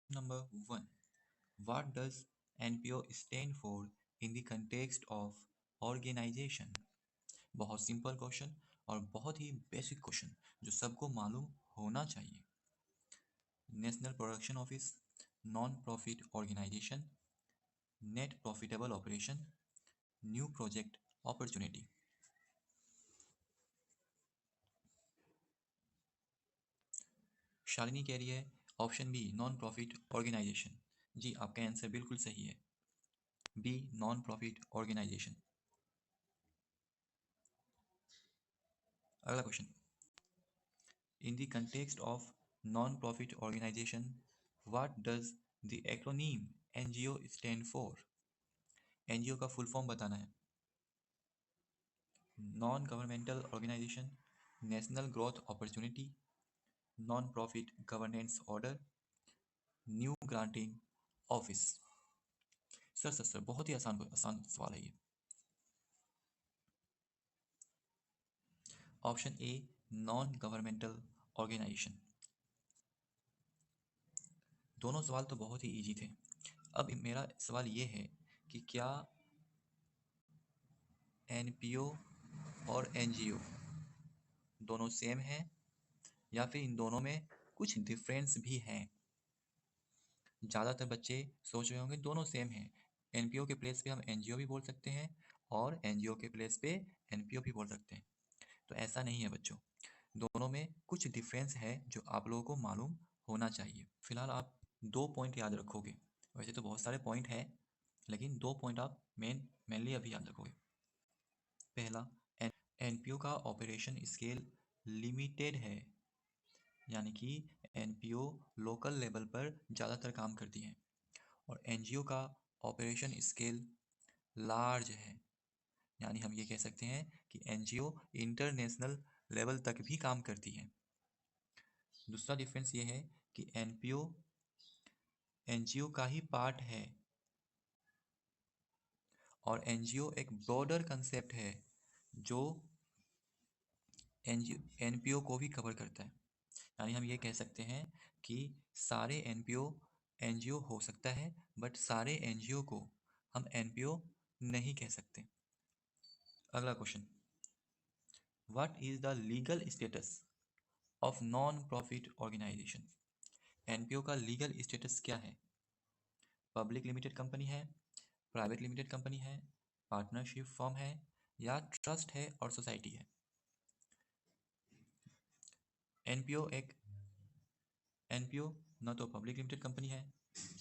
Number 1. What does NPO stand for in the context of organization? बहुत simple question और बहुत ही basic question जो सबको मालूम होना चाहिए। National production office, non profit organisation, net profitable operation, new project opportunity. Shalini कह रही है option B non profit organisation. जी आपका आंसर बिल्कुल सही है, बी नॉन प्रॉफिट ऑर्गेनाइजेशन। अगला question, in the context of non profit organisation what does the acronym NGO stand for? NGO का फुल फॉर्म बताना है। Non governmental organisation, national growth opportunity, non profit governance order, new granting office. Sir बहुत ही आसान आसान सवाल है ये। Option A non governmental organisation. दोनों सवाल तो बहुत ही इजी थे। अब मेरा सवाल ये है कि क्या एनपीओ और एनजीओ दोनों सेम हैं या फिर इन दोनों में कुछ डिफरेंस भी हैं? ज़्यादातर बच्चे सोच रहे होंगे दोनों सेम हैं, एनपीओ के प्लेस पे हम एनजीओ भी बोल सकते हैं और एनजीओ के प्लेस पे एनपीओ भी बोल सकते हैं। तो ऐसा नहीं है बच्चों, दोनों में कुछ डिफरेंस है जो आप लोगों को मालूम होना चाहिए। फिलहाल आप 2 पॉइंट याद रखोगे, वैसे तो बहुत सारे पॉइंट हैं लेकिन 2 पॉइंट आप मेनली अभी याद रखोगे। पहला, एनपीओ का ऑपरेशन स्केल लिमिटेड है, यानी कि एनपीओ लोकल लेवल पर ज़्यादातर काम करती हैं। और एनजीओ का ऑपरेशन स्केल लार्ज है, यानी हम ये कह सकते हैं कि एनजीओ इंटरनेशनल लेवल तक भी काम करती है। दूसरा डिफरेंस ये है कि एनपीओ एनजीओ का ही पार्ट है और एनजीओ एक ब्रॉडर कंसेप्ट है जो एनपीओ को भी कवर करता है। यानी हम ये कह सकते हैं कि सारे एनपीओ एनजीओ हो सकता है बट सारे एनजीओ को हम एनपीओ नहीं कह सकते। अगला question, what is the legal status of non profit organisation? NPO का लीगल स्टेटस क्या है? पब्लिक लिमिटेड कंपनी है, प्राइवेट लिमिटेड कंपनी है, पार्टनरशिप फर्म है या ट्रस्ट है और सोसाइटी है? एनपीओ एक एनपीओ न तो पब्लिक लिमिटेड कंपनी है,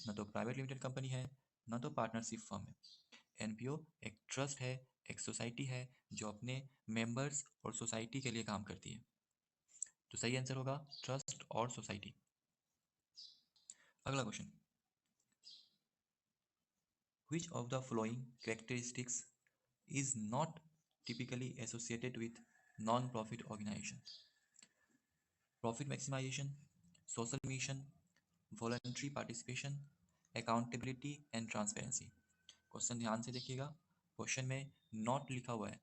न तो प्राइवेट लिमिटेड कंपनी है, न तो पार्टनरशिप फर्म है। एनपीओ एक ट्रस्ट है, एक सोसाइटी है जो अपने मेंबर्स और सोसाइटी के लिए काम करती है। तो सही आंसर होगा ट्रस्ट और सोसाइटी। अगला question, which of the following characteristics is not typically associated with non-profit organization? Profit maximization, social mission, voluntary participation, accountability and transparency। Question ध्यान से देखिएगा, क्वेश्चन में नॉट लिखा हुआ है।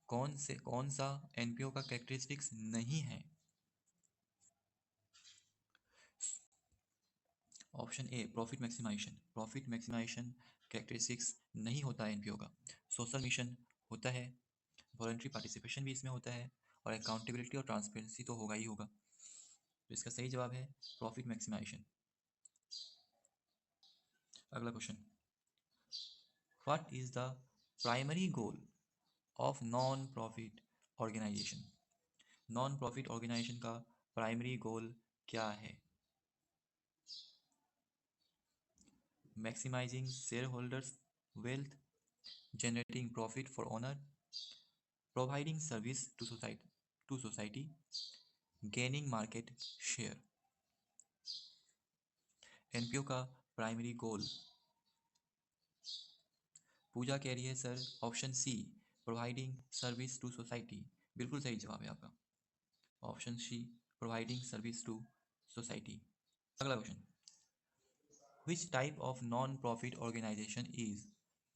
कौन सा एनपीओ का कैरेक्टरिस्टिक्स नहीं है? Option A profit maximisation. Profit maximisation characteristics नहीं होता है एनपीओ का। सोशल मिशन होता है, वॉलंटरी पार्टिसिपेशन भी इसमें होता है और अकाउंटेबिलिटी और ट्रांसपेरेंसी तो होगा ही होगा। तो इसका सही जवाब है प्रॉफिट मैक्सिमाइजेशन। अगला question, what is the primary goal of non profit organisation? Non profit organisation का प्राइमरी गोल क्या है? Maximising share holders wealth, generating profit for owner, providing service to society, gaining market share। NPO का primary goal, Pooja कह रही है sir option C providing service to society. बिल्कुल सही जवाब है आपका, option C providing service to society. अगला question, which type of non-profit organization is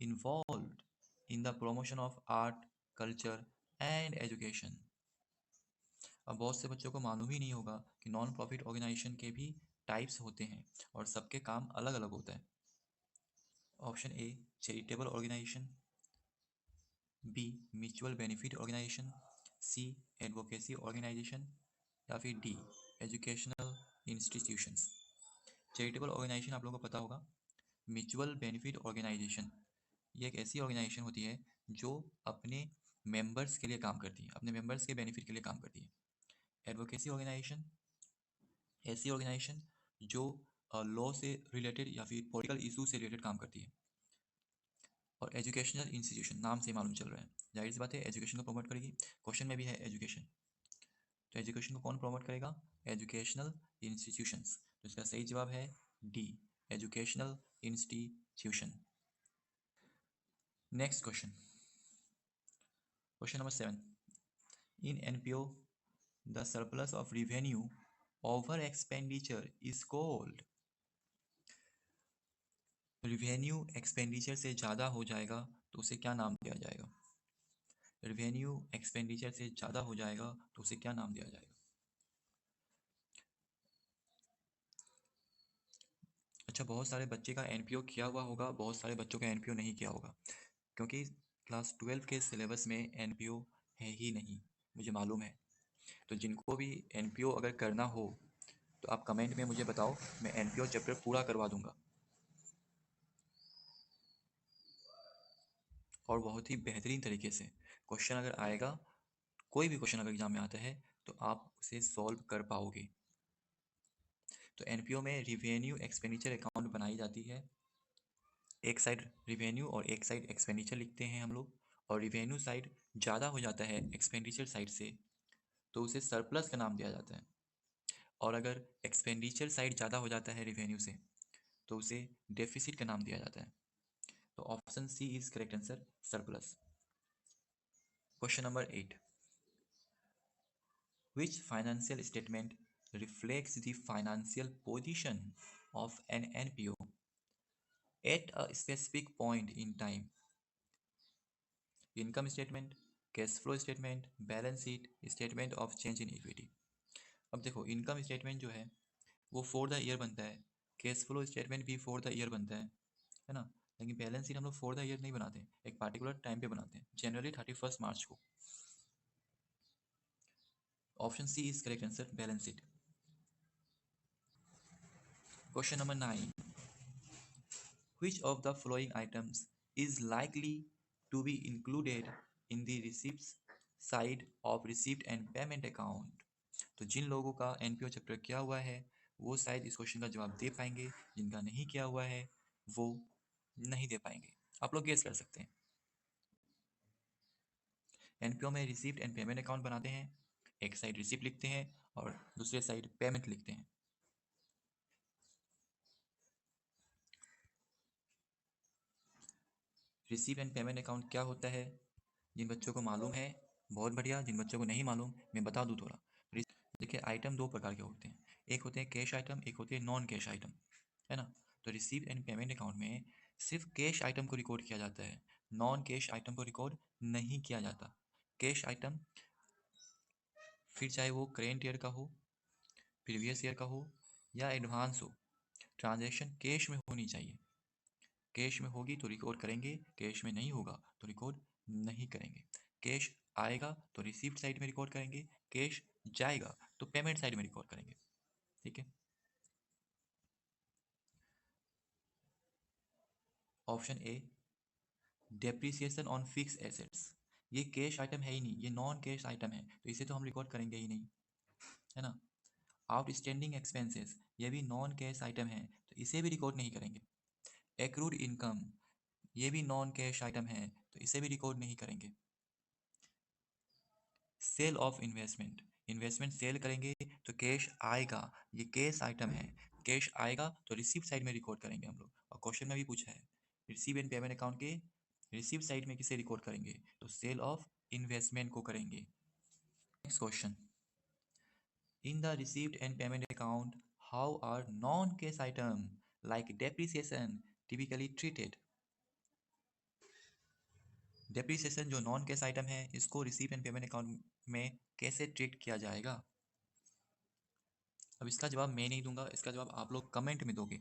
involved in the promotion of art, culture and education? अब बहुत से बच्चों को मालूम ही नहीं होगा कि नॉन प्रॉफिट ऑर्गेनाइजेशन के भी टाइप्स होते हैं और सबके काम अलग अलग होता है। Option A charitable organisation, B mutual benefit organisation, C advocacy organisation या फिर D educational institutions. Charitable organisation आप लोगों को पता होगा। म्यूचुअल बेनिफिट ऑर्गेनाइजेशन ये एक ऐसी ऑर्गेनाइजेशन होती है जो अपने मेंबर्स के लिए काम करती है, अपने मेंबर्स के बेनिफिट के लिए काम करती है। एडवोकेसी ऑर्गेनाइजेशन ऐसी ऑर्गेनाइजेशन जो लॉ से रिलेटेड या फिर पॉलिटिकल इशू से रिलेटेड काम करती है। और एजुकेशनल इंस्टीट्यूशन नाम से मालूम चल रहा है, जाहिर सी बात है एजुकेशन को प्रमोट करेगी। क्वेश्चन में भी है एजुकेशन, तो एजुकेशन को कौन प्रमोट करेगा? Educational institutions. तो इसका सही जवाब है D educational institution. Next question, question number 7। In NPO, the surplus of revenue over expenditure is called। Revenue expenditure से ज़्यादा हो जाएगा तो उसे क्या नाम दिया जाएगा? रिवेन्यू एक्सपेंडिचर से ज़्यादा हो जाएगा तो उसे क्या नाम दिया जाएगा? अच्छा, बहुत सारे बच्चे का एनपीओ किया हुआ होगा, बहुत सारे बच्चों का एनपीओ नहीं किया होगा, क्योंकि क्लास 12 के सिलेबस में एनपीओ है ही नहीं, मुझे मालूम है। तो जिनको भी एनपीओ अगर करना हो तो आप कमेंट में मुझे बताओ, मैं एनपीओ चैप्टर पूरा करवा दूंगा और बहुत ही बेहतरीन तरीके से। क्वेश्चन अगर आएगा, कोई भी क्वेश्चन अगर एग्जाम में आता है तो आप उसे सॉल्व कर पाओगे। तो एनपीओ में रिवेन्यू एक्सपेंडिचर अकाउंट बनाई जाती है। एक साइड रिवेन्यू और एक साइड एक्सपेंडिचर लिखते हैं हम लोग, और रिवेन्यू साइड ज़्यादा हो जाता है एक्सपेंडिचर साइड से तो उसे सरप्लस का नाम दिया जाता है, और अगर एक्सपेंडिचर साइड ज़्यादा हो जाता है रिवेन्यू से तो उसे डेफिसिट का नाम दिया जाता है। तो option C is correct answer, surplus. Question number 8। Which financial statement reflects the financial position of an NPO at a specific point in time? Income statement, cash flow statement, balance sheet, statement of change in equity. अब देखो, income statement जो है वो for the year बनता है, cash flow statement भी for the year बनता है ना। लेकिन बैलेंस शीट हम लोग फॉर द ईयर नहीं बनाते, एक पार्टिकुलर टाइम पे बनाते हैं, जनरली 31 मार्च को। Option C is correct answer, balance sheet. Question number 9। Which of the following items is likely to be included in the receipts side of receipt and payment account? तो जिन लोगों का NPO chapter किया हुआ है वो शायद इस क्वेश्चन का जवाब दे पाएंगे, जिनका नहीं किया हुआ है वो नहीं दे पाएंगे। आप लोग गेस कर सकते हैं। एनपीओ में रिसीप्ट एंड पेमेंट अकाउंट बनाते हैं, एक साइड रिसीप्ट लिखते हैं और दूसरे साइड पेमेंट लिखते हैं। रिसीप्ट एंड पेमेंट अकाउंट क्या होता है? जिन बच्चों को मालूम है बहुत बढ़िया, जिन बच्चों को नहीं मालूम मैं बता दूं थोड़ा। देखिए, आइटम दो प्रकार के होते हैं, एक होते हैं कैश आइटम, एक होते हैं नॉन कैश आइटम, है ना। तो रिसीव एंड पेमेंट अकाउंट में सिर्फ कैश आइटम को रिकॉर्ड किया जाता है, नॉन कैश आइटम को रिकॉर्ड नहीं किया जाता। कैश आइटम फिर चाहे वो करेंट ईयर का हो, प्रीवियस ईयर का हो या एडवांस हो, ट्रांजैक्शन कैश में होनी चाहिए। कैश में होगी तो रिकॉर्ड करेंगे, कैश में नहीं होगा तो रिकॉर्ड नहीं करेंगे। कैश आएगा तो रिसीप्ट साइड में रिकॉर्ड करेंगे, कैश जाएगा तो पेमेंट साइड में रिकॉर्ड करेंगे। ठीक है। Option A depreciation on fix assets, ये कैश आइटम है ही नहीं, ये नॉन कैश आइटम है तो इसे तो हम रिकॉर्ड करेंगे ही नहीं, है ना। आउटस्टैंडिंग एक्सपेंसेस, ये भी नॉन कैश आइटम है तो इसे भी रिकॉर्ड नहीं करेंगे। एक्रूड इनकम, ये भी नॉन कैश आइटम है तो इसे भी रिकॉर्ड नहीं करेंगे। Sale of investment, investment sale करेंगे तो कैश आएगा, ये कैश आइटम है, कैश आएगा तो रिसीप्ट साइड में रिकॉर्ड करेंगे हम लोग। और क्वेश्चन में भी पूछा है रिसीव एंड पेमेंट अकाउंट के रिसीप्ट साइड में किसे रिकॉर्ड करेंगे, तो सेल ऑफ इन्वेस्टमेंट को करेंगे। Next question, in the received and payment account how are non cash item like depreciation typically treated? Depreciation जो नॉन कैश आइटम है इसको रिसीव एंड पेमेंट अकाउंट में कैसे ट्रीट किया जाएगा? अब इसका जवाब मैं नहीं दूंगा, इसका जवाब आप लोग कमेंट में दोगे।